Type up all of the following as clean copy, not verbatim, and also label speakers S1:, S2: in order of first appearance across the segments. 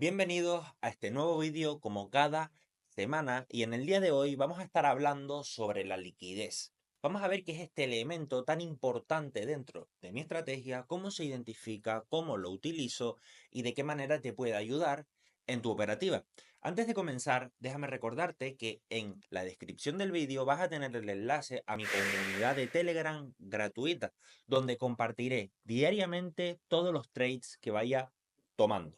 S1: Bienvenidos a este nuevo vídeo como cada semana y en el día de hoy vamos a estar hablando sobre la liquidez. Vamos a ver qué es este elemento tan importante dentro de mi estrategia, cómo se identifica, cómo lo utilizo y de qué manera te puede ayudar en tu operativa. Antes de comenzar, déjame recordarte que en la descripción del vídeo vas a tener el enlace a mi comunidad de Telegram gratuita, donde compartiré diariamente todos los trades que vaya tomando.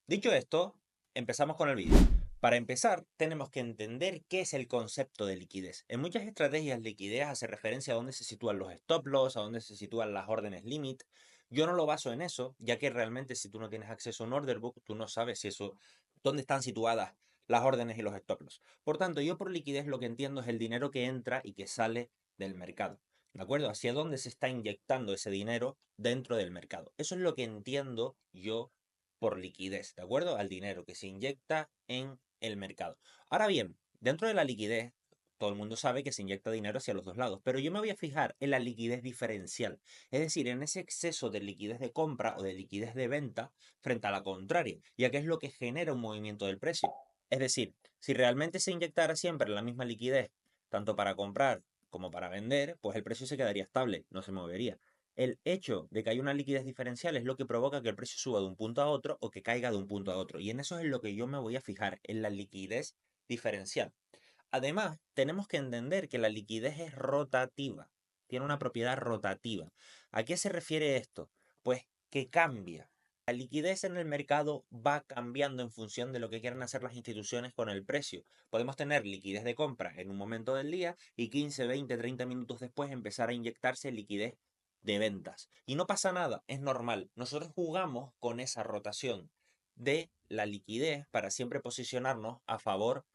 S1: Dicho esto, empezamos con el vídeo. Para empezar, tenemos que entender qué es el concepto de liquidez. En muchas estrategias, liquidez hace referencia a dónde se sitúan los stop loss, a dónde se sitúan las órdenes limit. Yo no lo baso en eso, ya que realmente si tú no tienes acceso a un order book, tú no sabes si eso, dónde están situadas las órdenes y los stop loss. Por tanto, yo por liquidez lo que entiendo es el dinero que entra y que sale del mercado. ¿De acuerdo? Hacia dónde se está inyectando ese dinero dentro del mercado. Eso es lo que entiendo yo por liquidez, ¿de acuerdo? Al dinero que se inyecta en el mercado. Ahora bien, dentro de la liquidez, todo el mundo sabe que se inyecta dinero hacia los dos lados, pero yo me voy a fijar en la liquidez diferencial, es decir, en ese exceso de liquidez de compra o de liquidez de venta frente a la contraria, ya que es lo que genera un movimiento del precio. Es decir, si realmente se inyectara siempre la misma liquidez, tanto para comprar como para vender, pues el precio se quedaría estable, no se movería. El hecho de que haya una liquidez diferencial es lo que provoca que el precio suba de un punto a otro o que caiga de un punto a otro. Y en eso es lo que yo me voy a fijar, en la liquidez diferencial. Además, tenemos que entender que la liquidez es rotativa, tiene una propiedad rotativa. ¿A qué se refiere esto? Pues que cambia. La liquidez en el mercado va cambiando en función de lo que quieran hacer las instituciones con el precio. Podemos tener liquidez de compra en un momento del día y 15, 20, 30 minutos después empezar a inyectarse liquidez de ventas. Y no pasa nada, es normal. Nosotros jugamos con esa rotación de la liquidez para siempre posicionarnos a favor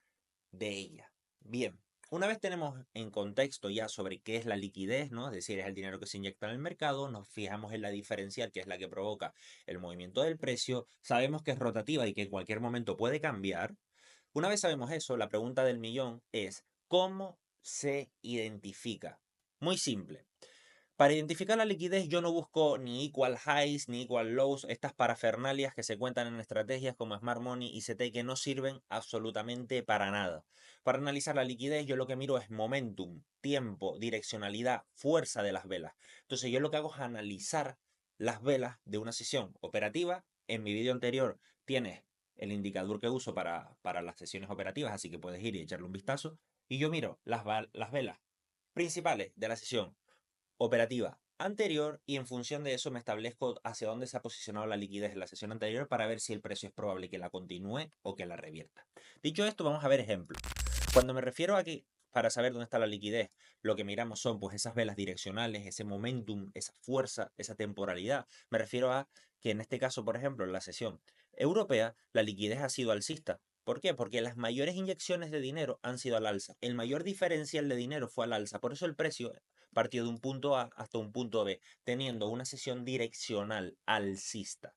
S1: de ella. Bien, una vez tenemos en contexto ya sobre qué es la liquidez, ¿no? Es decir, es el dinero que se inyecta en el mercado, nos fijamos en la diferencial, que es la que provoca el movimiento del precio, sabemos que es rotativa y que en cualquier momento puede cambiar. Una vez sabemos eso, la pregunta del millón es, ¿cómo se identifica? Muy simple. Para identificar la liquidez yo no busco ni equal highs ni equal lows, estas parafernalias que se cuentan en estrategias como Smart Money y CT que no sirven absolutamente para nada. Para analizar la liquidez yo lo que miro es momentum, tiempo, direccionalidad, fuerza de las velas. Entonces yo lo que hago es analizar las velas de una sesión operativa. En mi vídeo anterior tienes el indicador que uso para las sesiones operativas, así que puedes ir y echarle un vistazo. Y yo miro las velas principales de la sesión operativa anterior y en función de eso me establezco hacia dónde se ha posicionado la liquidez en la sesión anterior para ver si el precio es probable que la continúe o que la revierta. Dicho esto, vamos a ver ejemplos. Cuando me refiero a que para saber dónde está la liquidez, lo que miramos son pues esas velas direccionales, ese momentum, esa fuerza, esa temporalidad. Me refiero a que en este caso, por ejemplo, en la sesión europea, la liquidez ha sido alcista. ¿Por qué? Porque las mayores inyecciones de dinero han sido al alza. El mayor diferencial de dinero fue al alza. Por eso el precio partió de un punto A hasta un punto B, teniendo una sesión direccional alcista.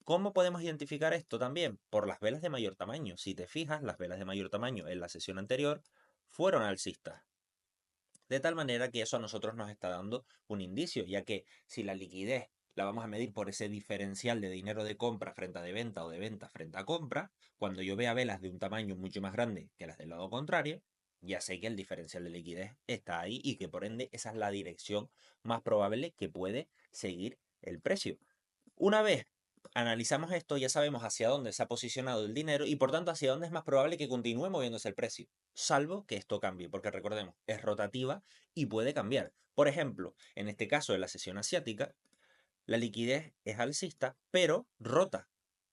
S1: ¿Cómo podemos identificar esto también? Por las velas de mayor tamaño. Si te fijas, las velas de mayor tamaño en la sesión anterior fueron alcistas. De tal manera que eso a nosotros nos está dando un indicio, ya que si la liquidez la vamos a medir por ese diferencial de dinero de compra frente a de venta o de venta frente a compra, cuando yo vea velas de un tamaño mucho más grande que las del lado contrario, ya sé que el diferencial de liquidez está ahí y que por ende esa es la dirección más probable que puede seguir el precio. Una vez analizamos esto, ya sabemos hacia dónde se ha posicionado el dinero y por tanto hacia dónde es más probable que continúe moviéndose el precio, salvo que esto cambie, porque recordemos, es rotativa y puede cambiar. Por ejemplo, en este caso de la sesión asiática, la liquidez es alcista, pero rota.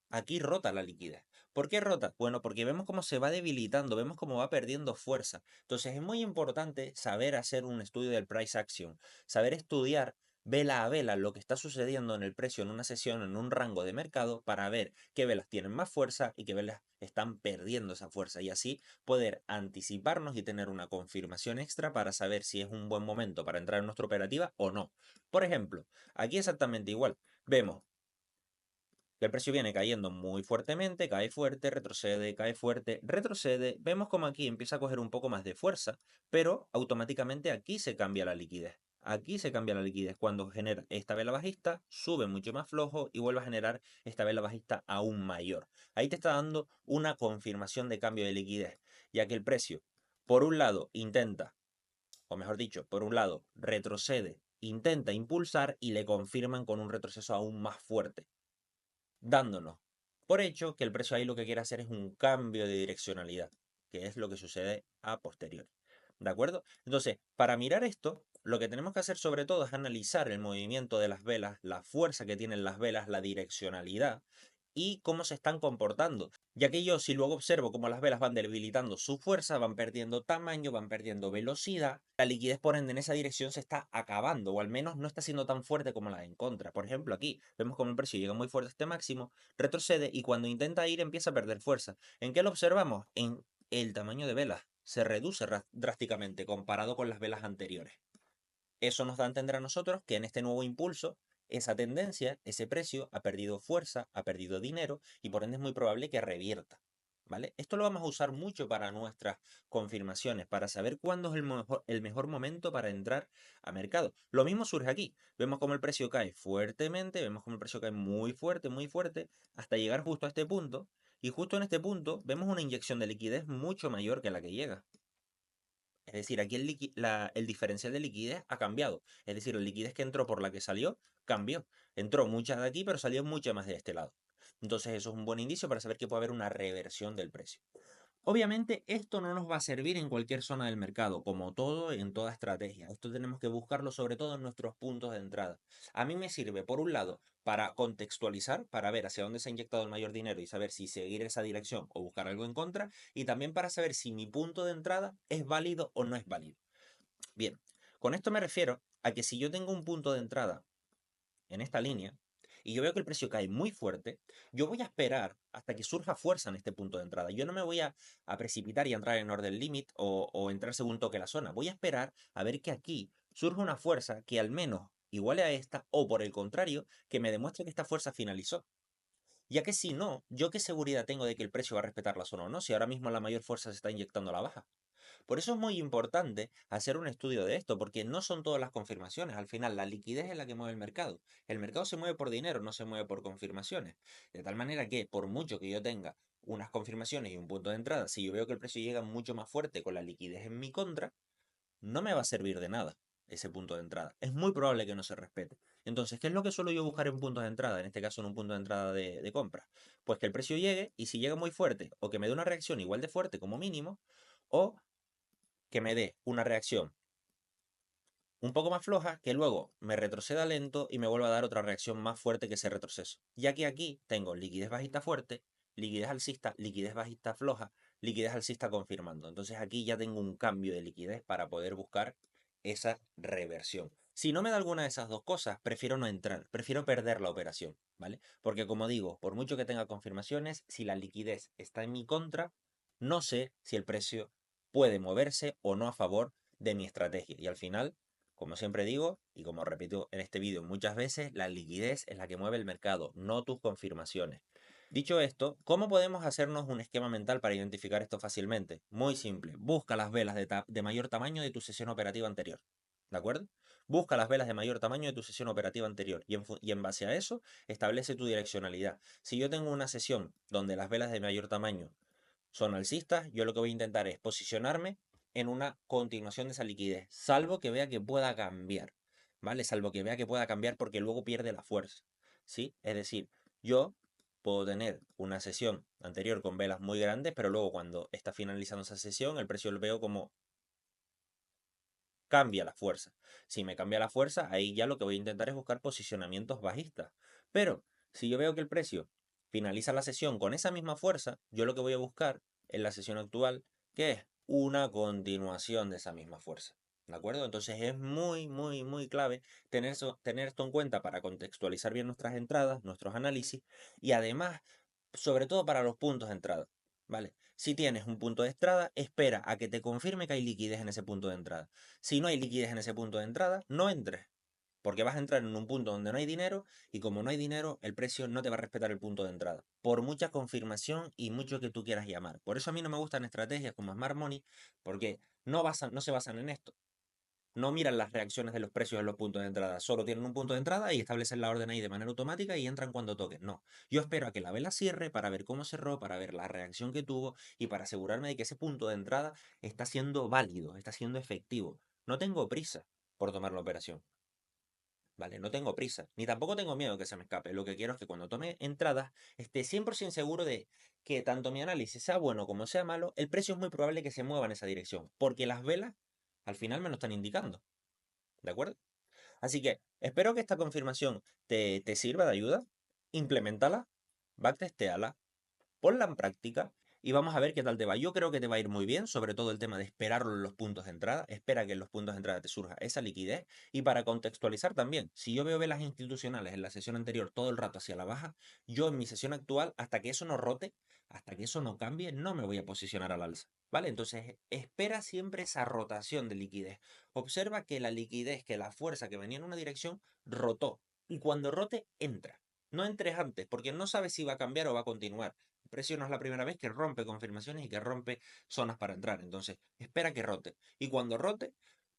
S1: Aquí rota la liquidez. ¿Por qué rota? Bueno, porque vemos cómo se va debilitando, vemos cómo va perdiendo fuerza. Entonces es muy importante saber hacer un estudio del price action, saber estudiar vela a vela lo que está sucediendo en el precio en una sesión, en un rango de mercado, para ver qué velas tienen más fuerza y qué velas están perdiendo esa fuerza. Y así poder anticiparnos y tener una confirmación extra para saber si es un buen momento para entrar en nuestra operativa o no. Por ejemplo, aquí exactamente igual. Vemos que el precio viene cayendo muy fuertemente, cae fuerte, retrocede, cae fuerte, retrocede. Vemos como aquí empieza a coger un poco más de fuerza, pero automáticamente aquí se cambia la liquidez. Aquí se cambia la liquidez. Cuando genera esta vela bajista, sube mucho más flojo y vuelve a generar esta vela bajista aún mayor. Ahí te está dando una confirmación de cambio de liquidez, ya que el precio, por un lado, intenta, o mejor dicho, por un lado, retrocede, intenta impulsar y le confirman con un retroceso aún más fuerte, dándonos por hecho que el precio ahí lo que quiere hacer es un cambio de direccionalidad, que es lo que sucede a posteriori. ¿De acuerdo? Entonces, para mirar esto, lo que tenemos que hacer sobre todo es analizar el movimiento de las velas, la fuerza que tienen las velas, la direccionalidad y cómo se están comportando. Ya que yo, si luego observo cómo las velas van debilitando su fuerza, van perdiendo tamaño, van perdiendo velocidad, la liquidez por ende en esa dirección se está acabando, o al menos no está siendo tan fuerte como la de en contra. Por ejemplo, aquí vemos como el precio llega muy fuerte a este máximo, retrocede y cuando intenta ir empieza a perder fuerza. ¿En qué lo observamos? En el tamaño de velas. Se reduce drásticamente comparado con las velas anteriores. Eso nos da a entender a nosotros que en este nuevo impulso, esa tendencia, ese precio ha perdido fuerza, ha perdido dinero y por ende es muy probable que revierta. ¿Vale? Esto lo vamos a usar mucho para nuestras confirmaciones, para saber cuándo es el mejor momento para entrar a mercado. Lo mismo surge aquí. Vemos cómo el precio cae fuertemente, vemos cómo el precio cae muy fuerte, hasta llegar justo a este punto. Y justo en este punto vemos una inyección de liquidez mucho mayor que la que llega. Es decir, aquí el diferencial de liquidez ha cambiado. Es decir, la liquidez que entró por la que salió, cambió. Entró mucha de aquí, pero salió mucha más de este lado. Entonces eso es un buen indicio para saber que puede haber una reversión del precio. Obviamente esto no nos va a servir en cualquier zona del mercado, como todo en toda estrategia. Esto tenemos que buscarlo sobre todo en nuestros puntos de entrada. A mí me sirve, por un lado, para contextualizar, para ver hacia dónde se ha inyectado el mayor dinero y saber si seguir esa dirección o buscar algo en contra, y también para saber si mi punto de entrada es válido o no es válido. Bien, con esto me refiero a que si yo tengo un punto de entrada en esta línea, y yo veo que el precio cae muy fuerte, yo voy a esperar hasta que surja fuerza en este punto de entrada. Yo no me voy a precipitar y a entrar en orden limit o entrar según toque la zona. Voy a esperar a ver que aquí surja una fuerza que al menos iguale a esta o por el contrario, que me demuestre que esta fuerza finalizó. Ya que si no, ¿yo qué seguridad tengo de que el precio va a respetar la zona o no? Si ahora mismo la mayor fuerza se está inyectando a la baja. Por eso es muy importante hacer un estudio de esto, porque no son todas las confirmaciones. Al final, la liquidez es la que mueve el mercado. El mercado se mueve por dinero, no se mueve por confirmaciones. De tal manera que, por mucho que yo tenga unas confirmaciones y un punto de entrada, si yo veo que el precio llega mucho más fuerte con la liquidez en mi contra, no me va a servir de nada ese punto de entrada. Es muy probable que no se respete. Entonces, ¿qué es lo que suelo yo buscar en puntos de entrada? En este caso, en un punto de entrada de compra. Pues que el precio llegue y si llega muy fuerte, o que me dé una reacción igual de fuerte como mínimo, o que me dé una reacción un poco más floja, que luego me retroceda lento y me vuelva a dar otra reacción más fuerte que ese retroceso. Ya que aquí tengo liquidez bajista fuerte, liquidez alcista, liquidez bajista floja, liquidez alcista confirmando. Entonces aquí ya tengo un cambio de liquidez para poder buscar esa reversión. Si no me da alguna de esas dos cosas, prefiero no entrar, prefiero perder la operación, ¿vale? Porque como digo, por mucho que tenga confirmaciones, si la liquidez está en mi contra, no sé si el precio puede moverse o no a favor de mi estrategia. Y al final, como siempre digo, y como repito en este vídeo muchas veces, la liquidez es la que mueve el mercado, no tus confirmaciones. Dicho esto, ¿cómo podemos hacernos un esquema mental para identificar esto fácilmente? Muy simple, busca las velas de mayor tamaño de tu sesión operativa anterior. ¿De acuerdo? Busca las velas de mayor tamaño de tu sesión operativa anterior y en base a eso establece tu direccionalidad. Si yo tengo una sesión donde las velas de mayor tamaño son alcistas, yo lo que voy a intentar es posicionarme en una continuación de esa liquidez, salvo que vea que pueda cambiar, ¿vale? Salvo que vea que pueda cambiar porque luego pierde la fuerza, ¿sí? Es decir, yo puedo tener una sesión anterior con velas muy grandes, pero luego cuando está finalizando esa sesión, el precio lo veo como cambia la fuerza. Si me cambia la fuerza, ahí ya lo que voy a intentar es buscar posicionamientos bajistas. Pero si yo veo que el precio finaliza la sesión con esa misma fuerza, yo lo que voy a buscar en la sesión actual, que es una continuación de esa misma fuerza. ¿De acuerdo? Entonces es muy clave tener esto en cuenta para contextualizar bien nuestras entradas, nuestros análisis y además, sobre todo para los puntos de entrada. ¿Vale? Si tienes un punto de entrada, espera a que te confirme que hay liquidez en ese punto de entrada. Si no hay liquidez en ese punto de entrada, no entres. Porque vas a entrar en un punto donde no hay dinero y como no hay dinero, el precio no te va a respetar el punto de entrada. Por mucha confirmación y mucho que tú quieras llamar. Por eso a mí no me gustan estrategias como Smart Money, porque no se basan en esto. no miran las reacciones de los precios en los puntos de entrada, solo tienen un punto de entrada y establecen la orden ahí de manera automática y entran cuando toquen. No, yo espero a que la vela cierre para ver cómo cerró, para ver la reacción que tuvo y para asegurarme de que ese punto de entrada está siendo válido, está siendo efectivo. No tengo prisa por tomar la operación. ¿Vale? No tengo prisa, ni tampoco tengo miedo que se me escape. Lo que quiero es que cuando tome entradas esté 100% seguro de que tanto mi análisis sea bueno como sea malo, el precio es muy probable que se mueva en esa dirección, porque las velas al final me lo están indicando, ¿de acuerdo? Así que espero que esta confirmación te sirva de ayuda, implementala, backtesteala, ponla en práctica y vamos a ver qué tal te va. Yo creo que te va a ir muy bien, sobre todo el tema de esperarlo en los puntos de entrada. Espera que en los puntos de entrada te surja esa liquidez. Y para contextualizar también, si yo veo velas institucionales en la sesión anterior todo el rato hacia la baja, yo en mi sesión actual, hasta que eso no rote, hasta que eso no cambie, no me voy a posicionar al alza. ¿Vale? Entonces, espera siempre esa rotación de liquidez. Observa que la liquidez, que la fuerza que venía en una dirección, rotó. Y cuando rote, entra. No entres antes, porque no sabes si va a cambiar o va a continuar. El precio no es la primera vez que rompe confirmaciones y que rompe zonas para entrar. Entonces, espera que rote. Y cuando rote,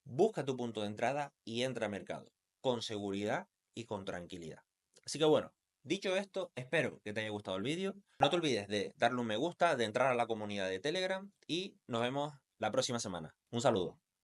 S1: busca tu punto de entrada y entra a mercado. Con seguridad y con tranquilidad. Así que bueno, dicho esto, espero que te haya gustado el vídeo. No te olvides de darle un me gusta, de entrar a la comunidad de Telegram y nos vemos la próxima semana. Un saludo.